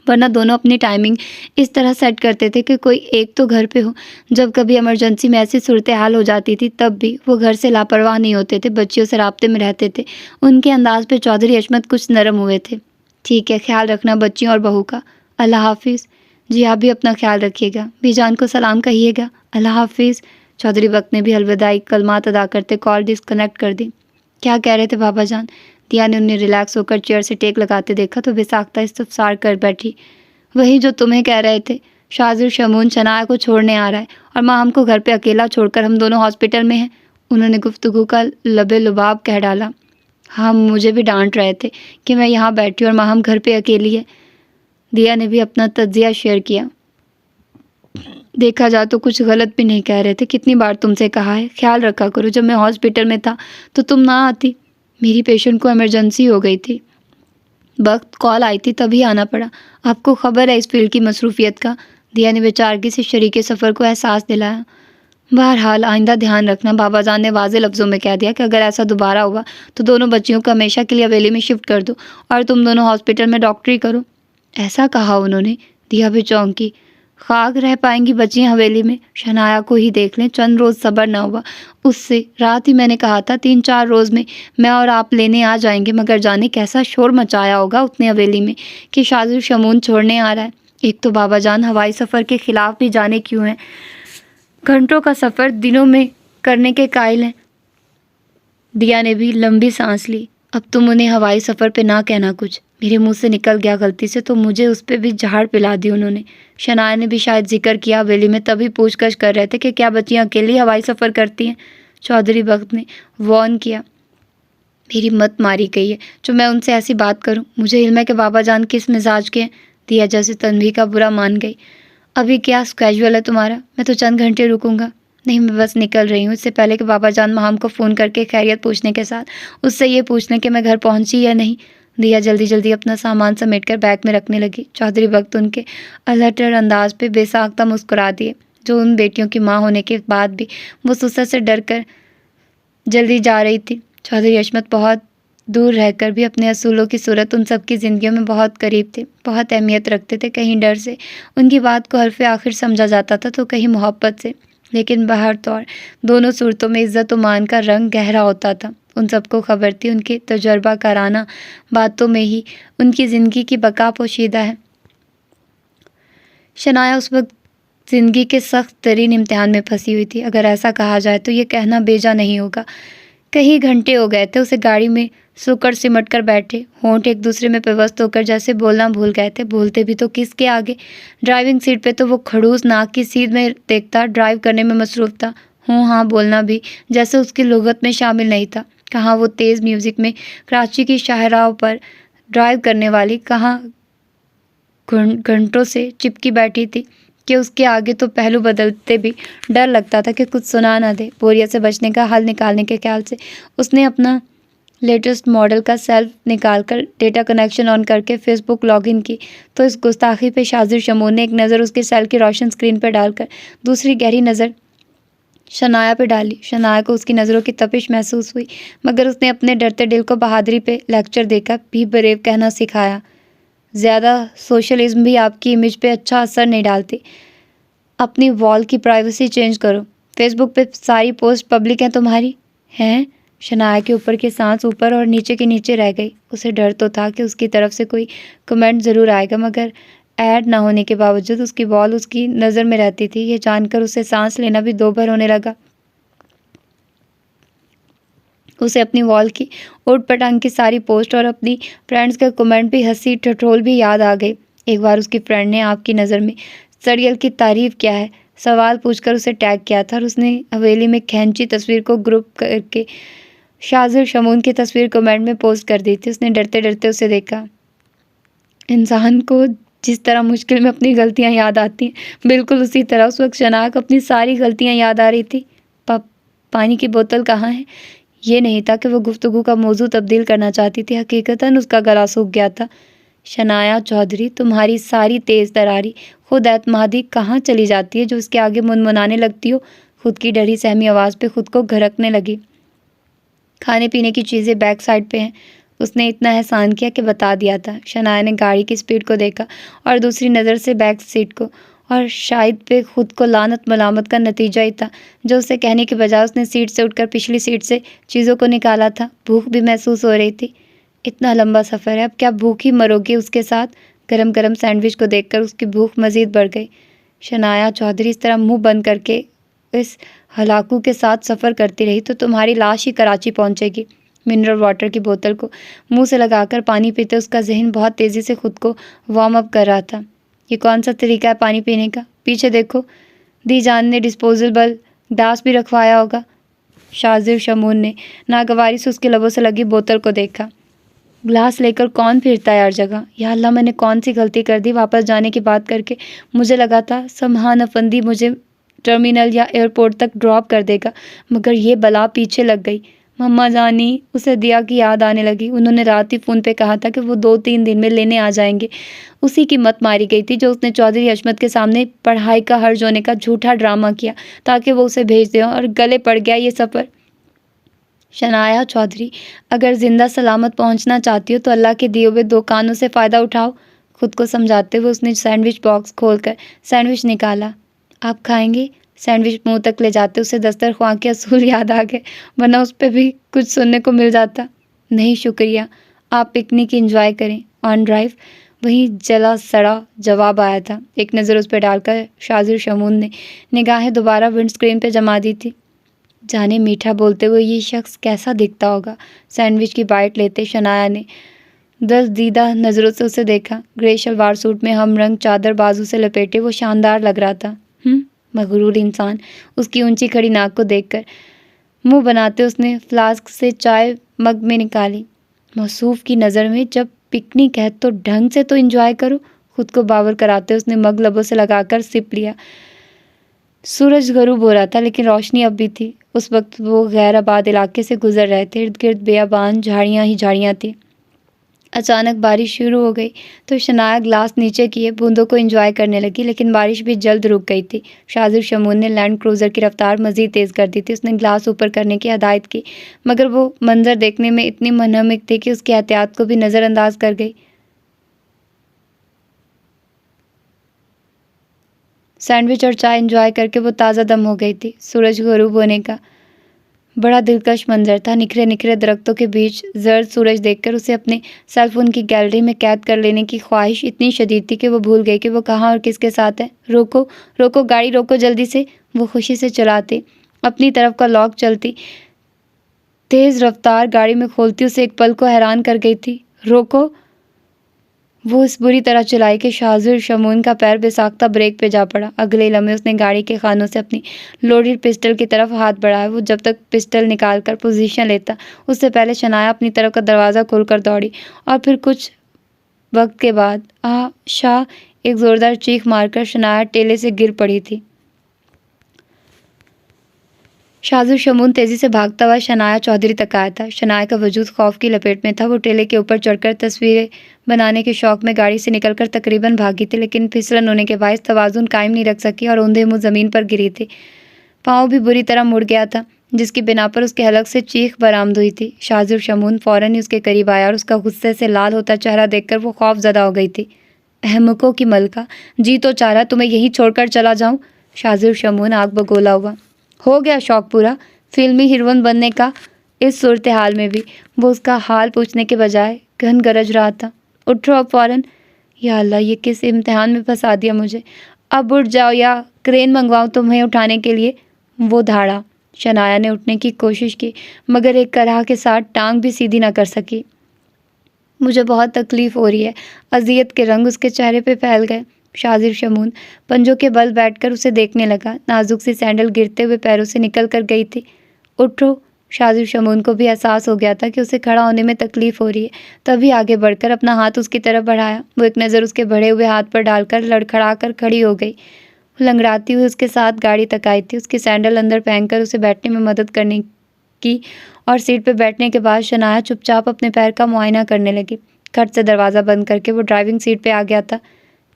ورنہ دونوں اپنی ٹائمنگ اس طرح سیٹ کرتے تھے کہ کوئی ایک تو گھر پہ ہو. جب کبھی ایمرجنسی میں ایسی صورتحال ہو جاتی تھی تب بھی وہ گھر سے لاپرواہ نہیں ہوتے تھے، بچیوں سے رابطے میں رہتے تھے. ان کے انداز پہ چودھری حشمت کچھ نرم ہوئے تھے. ٹھیک ہے، خیال رکھنا بچیوں اور بہو کا. اللہ حافظ. جی آپ بھی اپنا خیال رکھیے گا. بی جان کو سلام کہیے گا. اللہ حافظ. چودھری بخت نے بھی الوداعی کلمات ادا کرتے کال ڈسکنیکٹ کر دی. کیا کہہ رہے تھے بابا جان؟ دیا نے انہیں ریلیکس ہو کر چیئر سے ٹیک لگاتے دیکھا تو بے ساختہ استفسار کر بیٹھی. وہی جو تمہیں کہہ رہے تھے، شاذر شمون شنایا کو چھوڑنے آ رہا ہے اور ماں ہم کو گھر پہ اکیلا چھوڑ کر ہم دونوں ہاسپٹل میں ہیں. انہوں نے گفتگو کا لبے لباب کہہ ڈالا. ہاں مجھے بھی ڈانٹ رہے تھے کہ میں یہاں بیٹھی اور ماں ہم گھر پہ اکیلی ہے. دیا نے بھی اپنا تجزیہ شیئر کیا. دیکھا جا تو کچھ غلط بھی نہیں کہہ رہے تھے. کتنی بار تم سے کہا ہے خیال رکھا کرو. جب میں ہاسپٹل میں تھا تو تم نہ آتی. میری پیشنٹ کو ایمرجنسی ہو گئی تھی، وقت کال آئی تھی تبھی آنا پڑا. آپ کو خبر ہے اس فیلڈ کی مصروفیت کا. دیا نے بیچارگی سے شریک سفر کو احساس دلایا. بہرحال آئندہ دھیان رکھنا. بابا جان نے واضح لفظوں میں کہہ دیا کہ اگر ایسا دوبارہ ہوا تو دونوں بچیوں کو ہمیشہ کے لیے حویلی میں شفٹ کر دو اور تم دونوں ہاسپٹل میں ڈاکٹری کرو. ایسا کہا انہوں نے؟ دیا بھی چونکی. خاک رہ پائیں گی بچیاں حویلی میں. شنایا کو ہی دیکھ لیں، چند روز صبر نہ ہوا اس سے. رات ہی میں نے کہا تھا 3-4 روز میں میں اور آپ لینے آ جائیں گے، مگر جانے کیسا شور مچایا ہوگا اتنے حویلی میں کہ شاذر شمون چھوڑنے آ رہا ہے. ایک تو بابا جان ہوائی سفر کے خلاف بھی جانے کیوں ہیں، گھنٹوں کا سفر دنوں میں کرنے کے قائل ہیں. دیا نے بھی لمبی سانس لی۔ اب تم انہیں ہوائی سفر پہ نہ کہنا کچھ، میرے منہ سے نکل گیا غلطی سے تو مجھے اس پہ بھی جھاڑ پلا دی انہوں نے۔ شنایا نے بھی شاید ذکر کیا حویلی میں تبھی پوچھ گچھ کر رہے تھے کہ کیا بچیاں اکیلی ہوائی سفر کرتی ہیں؟ چودھری بخت نے وارن کیا، میری مت ماری گئی ہے جو میں ان سے ایسی بات کروں۔ مجھے علم ہے کہ بابا جان کس مزاج کے ہیں۔ دیا جیسے تنبیہ کا برا مان گئی۔ ابھی کیا اسکیجول ہے تمہارا؟ میں تو چند گھنٹے رکوں گا۔ نہیں، میں بس نکل رہی ہوں، اس سے پہلے کہ بابا جان مہام کو فون کر کے خیریت پوچھنے کے ساتھ اس سے یہ پوچھ لیں کہ میں گھر پہنچی یا نہیں۔ دیا جلدی جلدی اپنا سامان سمیٹ کر بیگ میں رکھنے لگی۔ چودھری بخت ان کے الہٹر انداز پہ بے ساختہ مسکرا دیے، جو ان بیٹیوں کی ماں ہونے کے بعد بھی وہ سسر سے ڈر کر جلدی جا رہی تھی۔ چودھری عصمت بہت دور رہ کر بھی اپنے اصولوں کی صورت ان سب کی زندگیوں میں بہت قریب تھے، بہت اہمیت رکھتے تھے۔ کہیں ڈر سے ان کی بات کو حرف آخر سمجھا جاتا تھا تو کہیں محبت سے، لیکن بہر طور دونوں صورتوں میں عزت و مان کا رنگ گہرا ہوتا تھا۔ ان سب کو خبر تھی ان کی تجربہ کارانہ باتوں میں ہی ان کی زندگی کی بقا پوشیدہ ہے۔ شنایا اس وقت زندگی کے سخت ترین امتحان میں پھنسی ہوئی تھی، اگر ایسا کہا جائے تو یہ کہنا بیجا نہیں ہوگا۔ کئی گھنٹے ہو گئے تھے اسے گاڑی میں سکڑ سمٹ کر بیٹھے، ہونٹ ایک دوسرے میں پیوست ہو کر جیسے بولنا بھول گئے تھے۔ بولتے بھی تو کس کے آگے؟ ڈرائیونگ سیٹ پہ تو وہ کھڑوس ناک کی سیدھ میں دیکھتا ڈرائیو کرنے میں مصروف تھا۔ ہوں ہاں بولنا بھی جیسے اس کی لغت میں شامل نہیں تھا۔ کہاں وہ تیز میوزک میں کراچی کی شاہراہوں پر ڈرائیو کرنے والی، کہاں گھنٹوں سے چپکی بیٹھی تھی کہ اس کے آگے تو پہلو بدلتے بھی ڈر لگتا تھا کہ کچھ سنا نہ دے۔ بوریت سے بچنے کا حل نکالنے کے خیال سے اس نے اپنا لیٹسٹ ماڈل کا سیلف نکال کر ڈیٹا کنیکشن آن کر کے فیس بک لاگ ان کی تو اس گستاخی پہ شاذر شمون نے ایک نظر اس کے سیل کی روشن اسکرین پہ ڈال کر دوسری گہری نظر شنایا پہ ڈالی۔ شنایا کو اس کی نظروں کی تپش محسوس ہوئی، مگر اس نے اپنے ڈرتے دل کو بہادری پہ لیکچر دے کر بھی بریو کہنا سکھایا، زیادہ سوشلزم بھی آپ کی امیج پہ اچھا اثر نہیں ڈالتی۔ اپنی وال کی پرائیویسی چینج کرو۔ فیس بک پہ ساری پوسٹ پبلک ہیں تمہاری؟ ہیں؟ شنایا کے اوپر کی سانس اوپر اور نیچے کے نیچے رہ گئی۔ اسے ڈر تو تھا کہ اس کی طرف سے کوئی کمنٹ ضرور آئے گا، مگر ایڈ نہ ہونے کے باوجود اس کی وال اس کی نظر میں رہتی تھی۔ یہ جان کر اسے سانس لینا بھی دو بھر ہونے لگا۔ اسے اپنی وال کی اوٹ پٹانگ کی ساری پوسٹ اور اپنی فرینڈز کا کمنٹ بھی، ہنسی ٹھٹول بھی یاد آ گئی۔ ایک بار اس کی فرینڈ نے آپ کی نظر میں سڑیل کی تعریف کیا ہے سوال پوچھ کر اسے ٹیگ کیا تھا اور اس نے حویلی میں کھینچی تصویر کو گروپ کر کے شاذر شمون کی تصویر کمنٹ میں پوسٹ کر دی تھی۔ اس نے ڈرتے ڈرتے اسے دیکھا۔ انسان کو جس طرح مشکل میں اپنی غلطیاں یاد آتی ہیں، بالکل اسی طرح اس وقت شنایا کو اپنی ساری غلطیاں یاد آ رہی تھی۔ پانی کی بوتل کہاں ہے؟ یہ نہیں تھا کہ وہ گفتگو کا موضوع تبدیل کرنا چاہتی تھی، حقیقتاً اس کا گلا سوکھ گیا تھا۔ شنایا چودھری، تمہاری ساری تیز تراری خود اعتمادی کہاں چلی جاتی ہے جو اس کے آگے منمنانے لگتی ہو؟ خود کی ڈری سہمی آواز پہ خود کو گھرکنے لگی۔ کھانے پینے کی چیزیں بیک سائڈ پہ ہیں، اس نے اتنا احسان کیا کہ بتا دیا تھا۔ شنایا نے گاڑی کی سپیڈ کو دیکھا اور دوسری نظر سے بیک سیٹ کو، اور شاید پہ خود کو لعنت ملامت کا نتیجہ ہی تھا جو اسے کہنے کے بجائے اس نے سیٹ سے اٹھ کر پچھلی سیٹ سے چیزوں کو نکالا تھا۔ بھوک بھی محسوس ہو رہی تھی۔ اتنا لمبا سفر ہے، اب کیا بھوک ہی مرو گی اس کے ساتھ؟ گرم گرم سینڈوچ کو دیکھ کر اس کی بھوک مزید بڑھ گئی۔ شنایا چودھری، اس طرح منہ بند کر کے اس ہلاکو کے ساتھ سفر کرتی رہی تو تمہاری لاش ہی کراچی پہنچے گی۔ منرل واٹر کی بوتل کو منہ سے لگا کر پانی پیتے اس کا ذہن بہت تیزی سے خود کو وارم اپ کر رہا تھا۔ یہ کون سا طریقہ ہے پانی پینے کا؟ پیچھے دیکھو، دی جان نے ڈسپوزیبل گلاس بھی رکھوایا ہوگا۔ شاذر شمون نے ناگواری سے اس کے لبوں سے لگی بوتل کو دیکھا۔ گلاس لے کر کون پھرتا ہے ہر جگہ؟ یا اللہ، میں نے کون سی غلطی کر دی واپس جانے کی بات کر کے؟ مجھے لگا تھا سمحان افندی مجھے ٹرمینل یا ایئرپورٹ تک ڈراپ کر دے گا، مگر یہ بلا پیچھے لگ گئی۔ مما جانی، اسے دیا کی یاد آنے لگی۔ انہوں نے رات ہی فون پہ کہا تھا کہ وہ 2-3 دن میں لینے آ جائیں گے۔ اسی کی مت ماری گئی تھی جو اس نے چودھری عصمت کے سامنے پڑھائی کا حرج ہونے کا جھوٹا ڈرامہ کیا تاکہ وہ اسے بھیج دے، اور گلے پڑ گیا یہ سفر۔ شنایا چودھری، اگر زندہ سلامت پہنچنا چاہتی ہو تو اللہ کے دیے ہوئے 2 کانوں سے فائدہ اٹھاؤ۔ خود کو سمجھاتے ہوئے اس نے سینڈوچ باکس کھول کر سینڈوچ نکالا۔ آپ کھائیں گے؟ سینڈوچ منہ تک لے جاتے اسے دسترخواں کے اصول یاد آ گئے، ورنہ اس پہ بھی کچھ سننے کو مل جاتا۔ نہیں شکریہ، آپ پکنک انجوائے کریں، آن ڈرائیو۔ وہیں جلا سڑا جواب آیا تھا۔ ایک نظر اس پہ ڈال کر شاذر شمون نے نگاہیں دوبارہ ونڈ اسکرین پہ جما دی تھی۔ جانے میٹھا بولتے ہوئے یہ شخص کیسا دکھتا ہوگا۔ سینڈوچ کی بائٹ لیتے شنایا نے دزدیدہ نظروں سے اسے دیکھا۔ گرے شلوار سوٹ میں ہم رنگ چادر بازو سے لپیٹے وہ شاندار لگ رہا تھا۔ مغرور انسان، اس کی اونچی کھڑی ناک کو دیکھ کر منہ بناتے اس نے فلاسک سے چائے مگ میں نکالی۔ موصوف کی نظر میں جب پکنک ہے تو ڈھنگ سے تو انجوائے کرو، خود کو باور کراتے اس نے مگ لبوں سے لگا کر سپ لیا۔ سورج غروب ہو رہا تھا لیکن روشنی اب بھی تھی۔ اس وقت وہ غیر آباد علاقے سے گزر رہے تھے، ارد گرد بیابان، جھاڑیاں ہی جھاڑیاں تھیں۔ اچانک بارش شروع ہو گئی تو شنایا گلاس نیچے کیے بوندوں کو انجوائے کرنے لگی، لیکن بارش بھی جلد رک گئی تھی۔ شاذر شمون نے لینڈ کروزر کی رفتار مزید تیز کر دی تھی۔ اس نے گلاس اوپر کرنے کی ہدایت کی، مگر وہ منظر دیکھنے میں اتنی منہمک تھی کہ اس کی احتیاط کو بھی نظر انداز کر گئی۔ سینڈوچ اور چائے انجوائے کر کے وہ تازہ دم ہو گئی تھی۔ سورج غروب ہونے کا بڑا دلکش منظر تھا۔ نکھرے نکھرے درختوں کے بیچ زرد سورج دیکھ کر اسے اپنے سیل فون کی گیلری میں قید کر لینے کی خواہش اتنی شدید تھی کہ وہ بھول گئی کہ وہ کہاں اور کس کے ساتھ ہے۔ روکو روکو گاڑی روکو جلدی سے، وہ خوشی سے چلاتے اپنی طرف کا لاک چلتی تیز رفتار گاڑی میں کھولتی اسے ایک پل کو حیران کر گئی تھی۔ روکو، وہ اس بری طرح چلائی کہ شاذر شمون کا پیر بے ساختہ بریک پہ جا پڑا۔ اگلے لمحے اس نے گاڑی کے خانوں سے اپنی لوڈڈ پسٹل کی طرف ہاتھ بڑھایا۔ وہ جب تک پسٹل نکال کر پوزیشن لیتا اس سے پہلے شنایا اپنی طرف کا دروازہ کھول کر دوڑی، اور پھر کچھ وقت کے بعد شاہ ایک زوردار چیخ مار کر شنایا ٹیلے سے گر پڑی تھی۔ شاذر شمون تیزی سے بھاگتا ہوا شنایا چودھری تک آیا تھا۔ شنایا کا وجود خوف کی لپیٹ میں تھا۔ وہ ٹیلے کے اوپر چڑھ کر تصویریں بنانے کے شوق میں گاڑی سے نکل کر تقریباً بھاگی تھی، لیکن پھسلن ہونے کے باعث توازن قائم نہیں رکھ سکی اور اوندھے منہ زمین پر گری تھی۔ پاؤں بھی بری طرح مڑ گیا تھا، جس کی بنا پر اس کے حلق سے چیخ برآمد ہوئی تھی۔ شاذر شمون فوراً ہی اس کے قریب آیا اور اس کا غصے سے لال ہوتا چہرہ دیکھ کر وہ خوف زدہ ہو گئی تھی۔ احمقوں کی ملکہ، جی تو چاہ رہا تمہیں یہیں چھوڑ کر چلا جاؤں؟ شاذر شمون آگ بگولا ہوا۔ ہو گیا شوق پورا فلمی ہیروئن بننے کا؟ اس صورتحال میں بھی وہ اس کا حال پوچھنے کے بجائے گھن گرج رہا تھا۔ اٹھو اب فوراً، یا اللہ یہ کس امتحان میں پھنسا دیا مجھے، اب اٹھ جاؤ یا کرین منگواؤں تمہیں اٹھانے کے لیے۔ وہ دھاڑا۔ شنایا نے اٹھنے کی کوشش کی مگر ایک کرہ کے ساتھ ٹانگ بھی سیدھی نہ کر سکی۔ مجھے بہت تکلیف ہو رہی ہے۔ اذیت کے رنگ اس کے چہرے پہ پھیل گئے۔ شاذر شمون پنجوں کے بل بیٹھ کر اسے دیکھنے لگا۔ نازک سی سینڈل گرتے ہوئے پیروں سے نکل کر گئی تھی۔ اٹھو۔ شاذر شمون کو بھی احساس ہو گیا تھا کہ اسے کھڑا ہونے میں تکلیف ہو رہی ہے، تبھی آگے بڑھ کر اپنا ہاتھ اس کی طرف بڑھایا۔ وہ ایک نظر اس کے بڑھے ہوئے ہاتھ پر ڈال کر لڑکھڑا کر کھڑی ہو گئی۔ وہ لنگڑاتی ہوئی اس کے ساتھ گاڑی تک آئی تھی۔ اس کی سینڈل اندر پھینک کر اسے بیٹھنے میں مدد کرنے کی اور سیٹ پہ بیٹھنے کے بعد شنایا چپ چاپ اپنے پیر کا معائنہ کرنے لگی۔ کھٹ سے دروازہ بند کر کے وہ ڈرائیونگ سیٹ پہ آ گیا تھا۔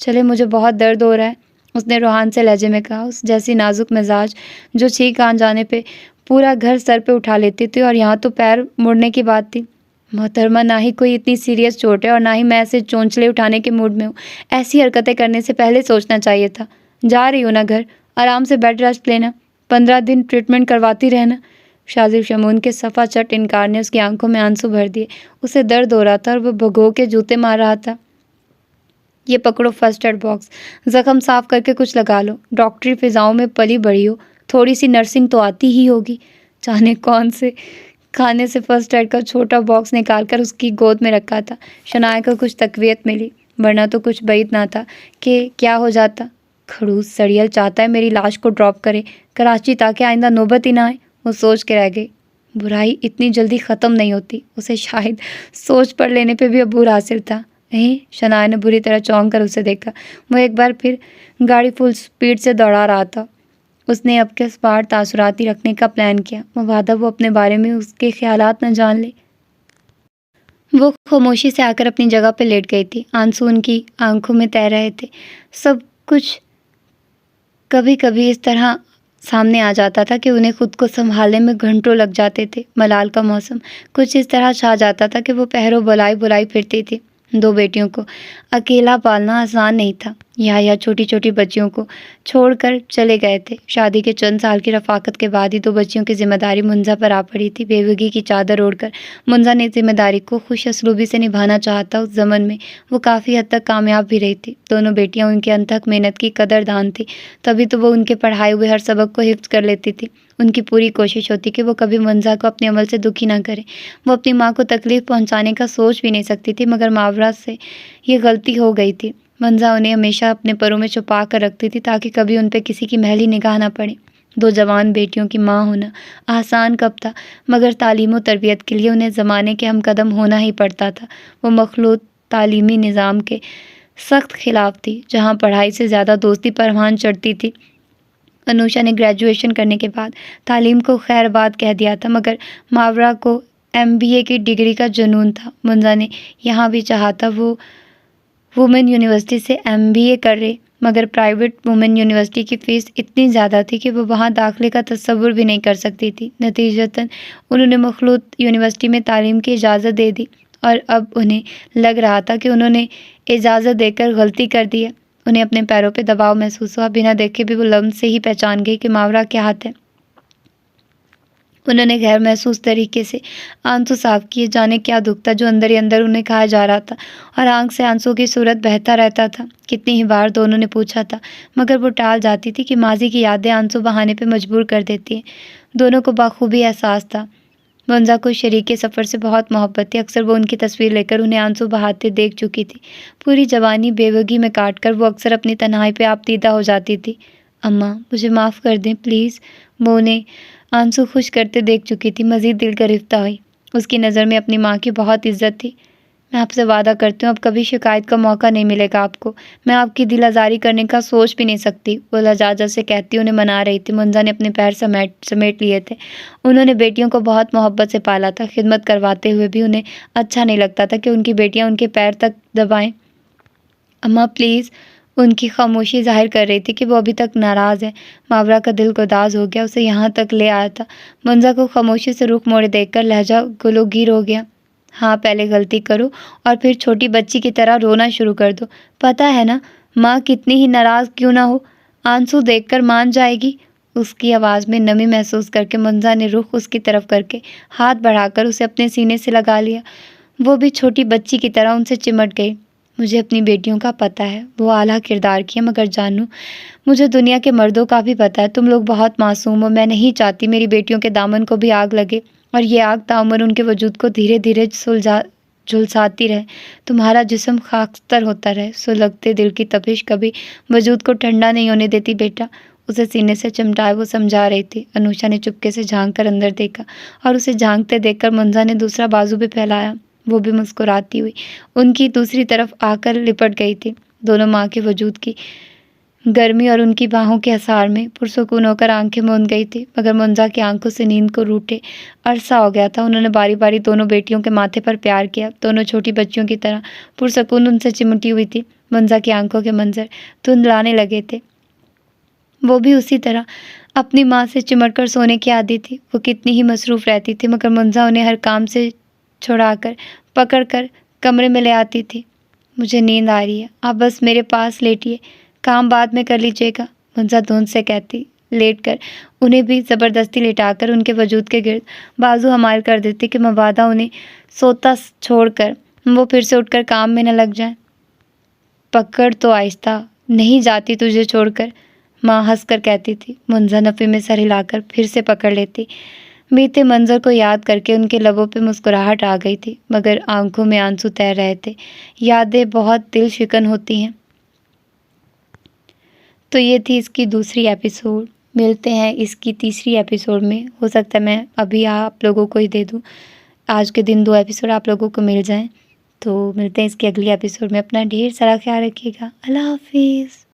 چلے، مجھے بہت درد ہو رہا ہے، اس نے روحان سے لہجے میں کہا۔ اس جیسی نازک مزاج جو چھینک آن جانے پہ پورا گھر سر پہ اٹھا لیتی تھی، اور یہاں تو پیر مڑنے کی بات تھی۔ محترمہ، نہ ہی کوئی اتنی سیریس چوٹ ہے اور نہ ہی میں ایسے چونچلے اٹھانے کے موڈ میں ہوں۔ ایسی حرکتیں کرنے سے پہلے سوچنا چاہیے تھا۔ جا رہی ہو نا گھر، آرام سے بیڈ ریسٹ لینا، 15 دن ٹریٹمنٹ کرواتی رہنا۔ شاذر شمون کے صفا چٹ انکار نے اس کی آنکھوں میں آنسو بھر دیے۔ اسے درد ہو رہا تھا اور وہ بھگو کے جوتے مار رہا تھا۔ یہ پکڑو فرسٹ ایڈ باکس، زخم صاف کر کے کچھ لگا لو۔ ڈاکٹری فضاؤں میں پلی بڑھی ہو، تھوڑی سی نرسنگ تو آتی ہی ہوگی۔ جانے کون سے کھانے سے فرسٹ ایڈ کا چھوٹا باکس نکال کر اس کی گود میں رکھا تھا۔ شنایا کو کچھ تقویت ملی، ورنہ تو کچھ بعید نہ تھا کہ کیا ہو جاتا۔ کھڑوس سڑیل چاہتا ہے میری لاش کو ڈراپ کرے کراچی تاکہ آئندہ نوبت ہی نہ آئے، وہ سوچ کے رہ گئی۔ برائی اتنی جلدی ختم نہیں ہوتی، اسے شاید سوچ پڑھ لینے پہ بھی عبور حاصل تھا۔ شنایا نے بری طرح چونک کر اسے دیکھا۔ وہ ایک بار پھر گاڑی فل سپیڈ سے دوڑا رہا تھا۔ اس نے اب کے بار تاثرات ہی رکھنے کا پلان کیا، مبادا وہ اپنے بارے میں اس کے خیالات نہ جان لے۔ وہ خاموشی سے آ کر اپنی جگہ پہ لیٹ گئی تھی۔ آنسو ان کی آنکھوں میں تیر رہے تھے۔ سب کچھ کبھی کبھی اس طرح سامنے آ جاتا تھا کہ انہیں خود کو سنبھالنے میں گھنٹوں لگ جاتے تھے۔ ملال کا موسم کچھ اس طرح چھا جاتا تھا کہ وہ پہروں بلائی بلائی پھرتی تھی۔ 2 بیٹیوں کو اکیلا پالنا آسان نہیں تھا۔ یا چھوٹی چھوٹی بچیوں کو چھوڑ کر چلے گئے تھے۔ شادی کے چند سال کی رفاقت کے بعد ہی 2 بچیوں کی ذمہ داری منزا پر آ پڑی تھی۔ بیوگی کی چادر اوڑھ کر منزا نے ذمہ داری کو خوش اسلوبی سے نبھانا چاہا تھا۔ اس زمن میں وہ کافی حد تک کامیاب بھی رہی تھی۔ دونوں بیٹیاں ان کے انتھک محنت کی قدردان تھیں، تبھی تو وہ ان کے پڑھائے ہوئے ہر سبق کو حفظ کر لیتی تھی۔ ان کی پوری کوشش ہوتی کہ وہ کبھی منزا کو اپنے عمل سے دکھی نہ کرے۔ وہ اپنی ماں کو تکلیف پہنچانے کا سوچ بھی نہیں سکتی تھی، مگر ماورا سے یہ غلطی ہو گئی تھی۔ منزا انہیں ہمیشہ اپنے پروں میں چھپا کر رکھتی تھی تاکہ کبھی ان پہ کسی کی میلی نگاہ نہ پڑے۔ 2 جوان بیٹیوں کی ماں ہونا آسان کب تھا، مگر تعلیم و تربیت کے لیے انہیں زمانے کے ہم قدم ہونا ہی پڑتا تھا۔ وہ مخلوط تعلیمی نظام کے سخت خلاف تھی، جہاں پڑھائی سے زیادہ دوستی پروان چڑھتی تھی۔ انوشا نے گریجویشن کرنے کے بعد تعلیم کو خیر بات کہہ دیا تھا، مگر ماورا کو MBA کی ڈگری کا جنون تھا۔ منزا نے یہاں بھی چاہا تھا وہ وومن یونیورسٹی سے MBA کر رہے، مگر پرائیویٹ وومن یونیورسٹی کی فیس اتنی زیادہ تھی کہ وہ وہاں داخلے کا تصور بھی نہیں کر سکتی تھی۔ نتیجتاً انہوں نے مخلوط یونیورسٹی میں تعلیم کی اجازت دے دی، اور اب انہیں لگ رہا تھا کہ انہوں نے اجازت دے کر غلطی کر دی ہے۔ انہیں اپنے پیروں پہ دباؤ محسوس ہوا۔ بنا دیکھے بھی وہ لمس سے ہی پہچان گئی کہ ماورا کے ہاتھ ہے۔ انہوں نے غیر محسوس طریقے سے آنسو صاف کیے۔ جانے کیا دکھ تھا جو اندر ہی اندر انہیں کھایا جا رہا تھا، اور آنکھ سے آنسو کی صورت بہتا رہتا تھا۔ کتنی ہی بار دونوں نے پوچھا تھا، مگر وہ ٹال جاتی تھی کہ ماضی کی یادیں آنسو بہانے پہ مجبور کر دیتی ہیں۔ دونوں کو بخوبی احساس تھا منزا کو شریک سفر سے بہت محبت تھی۔ اکثر وہ ان کی تصویر لے کر انہیں آنسو بہاتے دیکھ چکی تھی۔ پوری جوانی بیوگی میں کاٹ کر وہ اکثر اپنی تنہائی پہ آپ دیدہ ہو جاتی تھی۔ اماں مجھے معاف کر دیں پلیز، وہ انہیں آنسو خوش کرتے دیکھ چکی تھی۔ مزید دل گرفتہ ہوئی۔ اس کی نظر میں اپنی ماں کی بہت عزت تھی۔ میں آپ سے وعدہ کرتی ہوں اب کبھی شکایت کا موقع نہیں ملے گا آپ کو۔ میں آپ کی دل آزاری کرنے کا سوچ بھی نہیں سکتی، وہ لجاجت سے کہتی انہیں منا رہی تھی۔ منزا نے اپنے پیر سمیٹ لیے تھے۔ انہوں نے بیٹیوں کو بہت محبت سے پالا تھا۔ خدمت کرواتے ہوئے بھی انہیں اچھا نہیں لگتا تھا کہ ان کی بیٹیاں ان کے پیر تک دبائیں۔ اماں پلیز، ان کی خاموشی ظاہر کر رہی تھی کہ وہ ابھی تک ناراض ہے۔ ماورا کا دل گداز ہو گیا، اسے یہاں تک لے آیا تھا۔ منزا کو خاموشی سے رخ موڑے دیکھ کر لہجہ گلوگیر ہو گیا۔ ہاں پہلے غلطی کرو اور پھر چھوٹی بچی کی طرح رونا شروع کر دو۔ پتہ ہے نا ماں کتنی ہی ناراض کیوں نہ ہو، آنسو دیکھ کر مان جائے گی۔ اس کی آواز میں نمی محسوس کر کے منزا نے رخ اس کی طرف کر کے ہاتھ بڑھا کر اسے اپنے سینے سے لگا لیا۔ وہ بھی چھوٹی بچی کی طرح ان سے چمٹ گئی۔ مجھے اپنی بیٹیوں کا پتہ ہے، وہ اعلیٰ کردار کی ہیں، مگر جانو مجھے دنیا کے مردوں کا بھی پتہ ہے۔ تم لوگ بہت معصوم ہو۔ میں نہیں چاہتی میری بیٹیوں کے دامن کو بھی آگ لگے، اور یہ آگ تعمر ان کے وجود کو دھیرے دھیرے جھلساتی رہے، تمہارا جسم خاکستر ہوتا رہے۔ سلگتے دل کی تپش کبھی وجود کو ٹھنڈا نہیں ہونے دیتی بیٹا، اسے سینے سے چمٹائے وہ سمجھا رہی تھی۔ انوشا نے چپکے سے جھانک کر اندر دیکھا، اور اسے جھانکتے دیکھ کر منزا نے دوسرا بازو بھی پھیلایا۔ وہ بھی مسکراتی ہوئی ان کی دوسری طرف آ کر لپٹ گئی تھی۔ دونوں ماں کے وجود کی گرمی اور ان کی باہوں کے اثار میں پرسکون ہو کر آنکھیں موند گئی تھی، مگر منزا کی آنکھوں سے نیند کو روٹے عرصہ ہو گیا تھا۔ انہوں نے باری باری دونوں بیٹیوں کے ماتھے پر پیار کیا، دونوں چھوٹی بچیوں کی طرح پرسکون ان سے چمٹی ہوئی تھی۔ منزا کی آنکھوں کے منظر دھندلانے لگے تھے۔ وہ بھی اسی طرح اپنی ماں سے چمٹ کر سونے کی عادی تھی۔ وہ کتنی ہی مصروف رہتی تھی، مگر منزا انہیں ہر کام سے چھڑا کر پکڑ کر کمرے میں لے آتی تھی۔ مجھے نیند آ رہی ہے، آپ بس میرے پاس لیٹیے، کام بعد میں کر لیجیے گا، منزا دھند سے کہتی، لیٹ کر انہیں بھی زبردستی لٹا کر ان کے وجود کے گرد بازو حمال کر دیتی کہ مبادا انہیں سوتا چھوڑ کر وہ پھر سے اٹھ کر کام میں نہ لگ جائیں۔ پکڑ تو آہستہ، نہیں جاتی تجھے چھوڑ کر، ماں ہنس کر کہتی تھی۔ منزا نفی میں سر ہلا کر پھر سے پکڑ لیتی۔ بیتے منظر کو یاد کر کے ان کے لبوں پہ مسکراہٹ آ گئی تھی، مگر آنکھوں میں آنسو تیر رہے تھے۔ یادیں بہت دل شکن ہوتی ہیں۔ تو یہ تھی اس کی دوسری ایپیسوڈ۔ ملتے ہیں اس کی تیسری ایپیسوڈ میں۔ ہو سکتا ہے میں ابھی آپ لوگوں کو ہی دے دوں، آج کے دن 2 ایپیسوڈ آپ لوگوں کو مل جائیں۔ تو ملتے ہیں اس کی اگلی ایپیسوڈ میں۔ اپنا ڈھیر سارا خیال رکھیے گا۔ اللہ حافظ۔